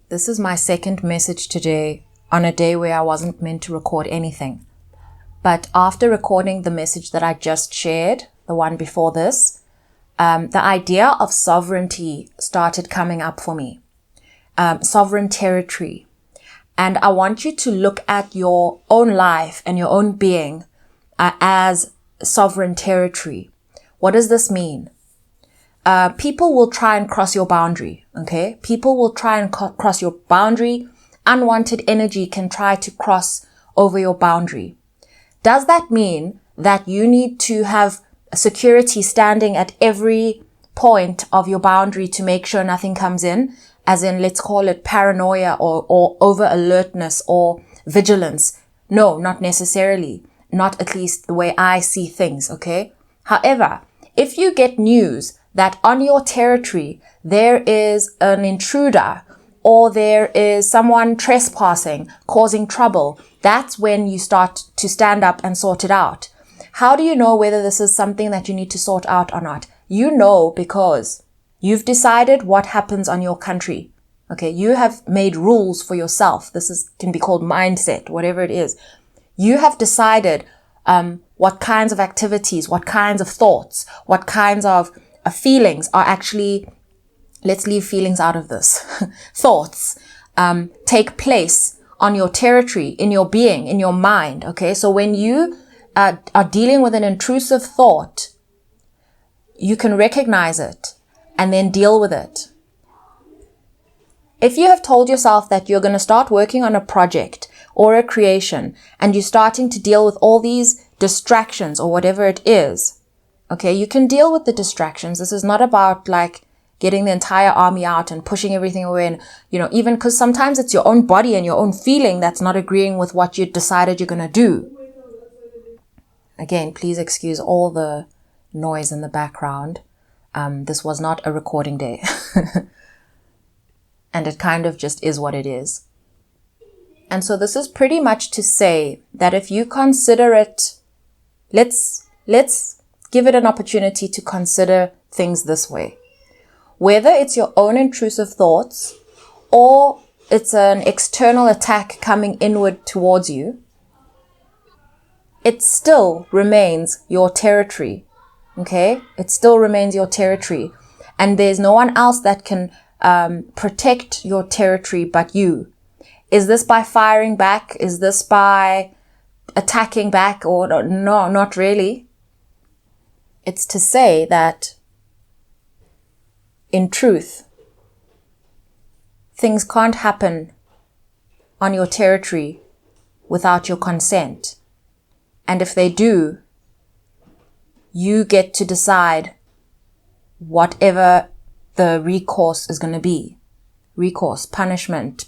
This is my second message today on a day where I wasn't meant to record anything. But after recording the message that I just shared, the one before this, the idea of sovereignty started coming up for me. Sovereign territory. And I want you to look at your own life and your own being as sovereign territory. What does this mean? People will try and cross your boundary, okay? People will try and cross your boundary. Unwanted energy can try to cross over your boundary. Does that mean that you need to have security standing at every point of your boundary to make sure nothing comes in? As in, let's call it paranoia or over alertness or vigilance. No, not necessarily. Not at least the way I see things, okay? However, if you get news that on your territory there is an intruder or there is someone trespassing, causing trouble, that's when you start to stand up and sort it out. How do you know whether this is something that you need to sort out or not? You know because you've decided what happens on your country. Okay, you have made rules for yourself. This can be called mindset, whatever it is. You have decided what kinds of activities, what kinds of thoughts, what kinds of feelings are actually, let's leave feelings out of this, thoughts take place on your territory, in your being, in your mind. Okay, so when you are dealing with an intrusive thought, you can recognize it and then deal with it. If you have told yourself that you're going to start working on a project or a creation and you're starting to deal with all these distractions or whatever it is, okay, you can deal with the distractions. This is not about like getting the entire army out and pushing everything away. And, even because sometimes it's your own body and your own feeling that's not agreeing with what you decided you're going to do. Again, please excuse all the noise in the background. This was not a recording day. And it kind of just is what it is. And so this is pretty much to say that if you consider it, let's give it an opportunity to consider things this way. Whether it's your own intrusive thoughts or it's an external attack coming inward towards you, it still remains your territory. Okay? It still remains your territory. And there's no one else that can protect your territory but you. Is this by firing back? Is this by attacking back? Or no, not really. It's to say that in truth, things can't happen on your territory without your consent. And if they do, you get to decide whatever the recourse is going to be. Recourse, punishment,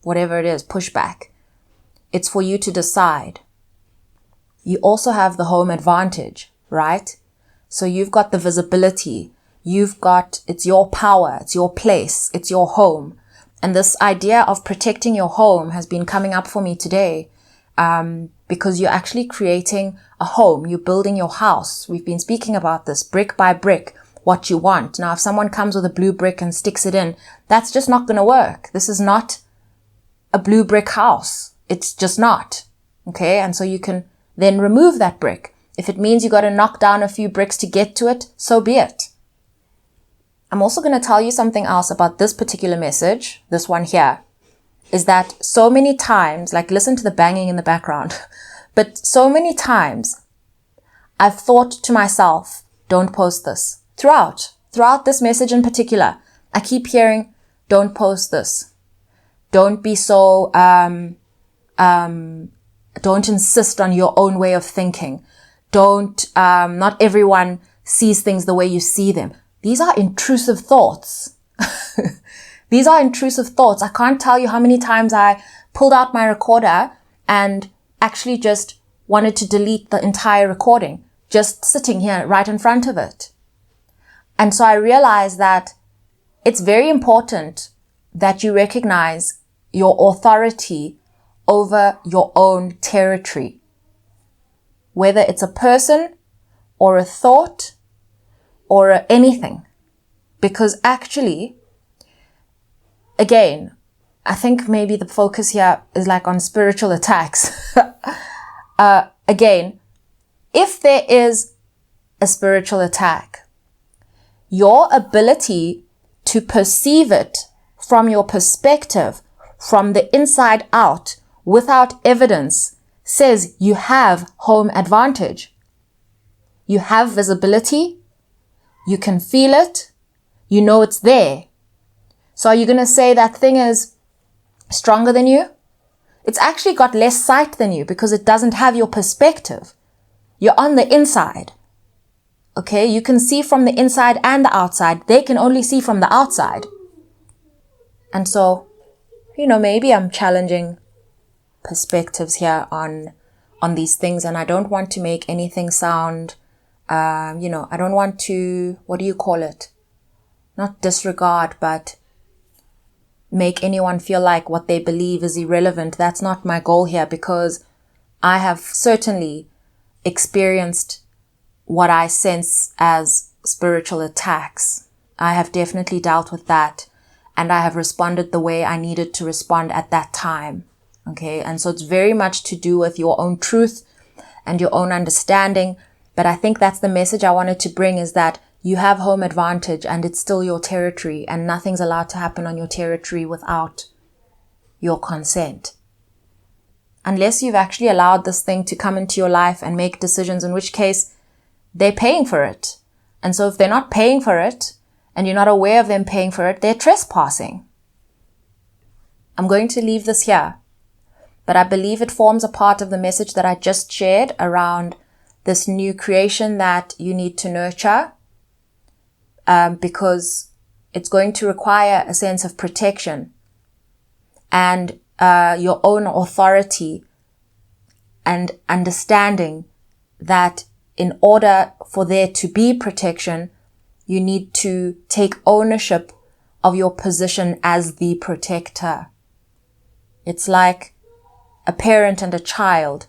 whatever it is, pushback. It's for you to decide. You also have the home advantage, right? So you've got the visibility. It's your power, it's your place, it's your home. And this idea of protecting your home has been coming up for me today, because you're actually creating a home. You're building your house. We've been speaking about this brick by brick, what you want. Now, if someone comes with a blue brick and sticks it in, that's just not going to work. This is not a blue brick house. It's just not. Okay. And so you can then remove that brick. If it means you got to knock down a few bricks to get to it, so be it. I'm also going to tell you something else about this particular message. This one here is that so many times, like listen to the banging in the background, but so many times I've thought to myself, don't post this. Throughout this message in particular, I keep hearing, don't post this. Don't be so, don't insist on your own way of thinking. Not everyone sees things the way you see them. These are intrusive thoughts. These are intrusive thoughts. I can't tell you how many times I pulled out my recorder and actually just wanted to delete the entire recording, just sitting here right in front of it. And so I realized that it's very important that you recognize your authority over your own territory. Whether it's a person or a thought or anything. Because actually, again, I think maybe the focus here is like on spiritual attacks. Again, if there is a spiritual attack, your ability to perceive it from your perspective, from the inside out, without evidence, says you have home advantage. You have visibility. You can feel it. You know it's there. So are you going to say that thing is stronger than you? It's actually got less sight than you because it doesn't have your perspective. You're on the inside. Okay, you can see from the inside and the outside. They can only see from the outside. And so, maybe I'm challenging perspectives here on these things, and I don't want to make anything sound, I don't want to, what do you call it? Not disregard, but make anyone feel like what they believe is irrelevant. That's not my goal here, because I have certainly experienced what I sense as spiritual attacks. I have definitely dealt with that, and I have responded the way I needed to respond at that time. Okay. And so it's very much to do with your own truth and your own understanding. But I think that's the message I wanted to bring, is that you have home advantage and it's still your territory, and nothing's allowed to happen on your territory without your consent. Unless you've actually allowed this thing to come into your life and make decisions, in which case they're paying for it. And so if they're not paying for it and you're not aware of them paying for it, they're trespassing. I'm going to leave this here, but I believe it forms a part of the message that I just shared around this new creation that you need to nurture, because it's going to require a sense of protection and your own authority and understanding that in order for there to be protection, you need to take ownership of your position as the protector. It's like a parent and a child.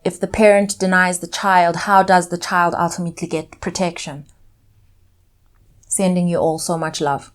If the parent denies the child, how does the child ultimately get protection? Sending you all so much love.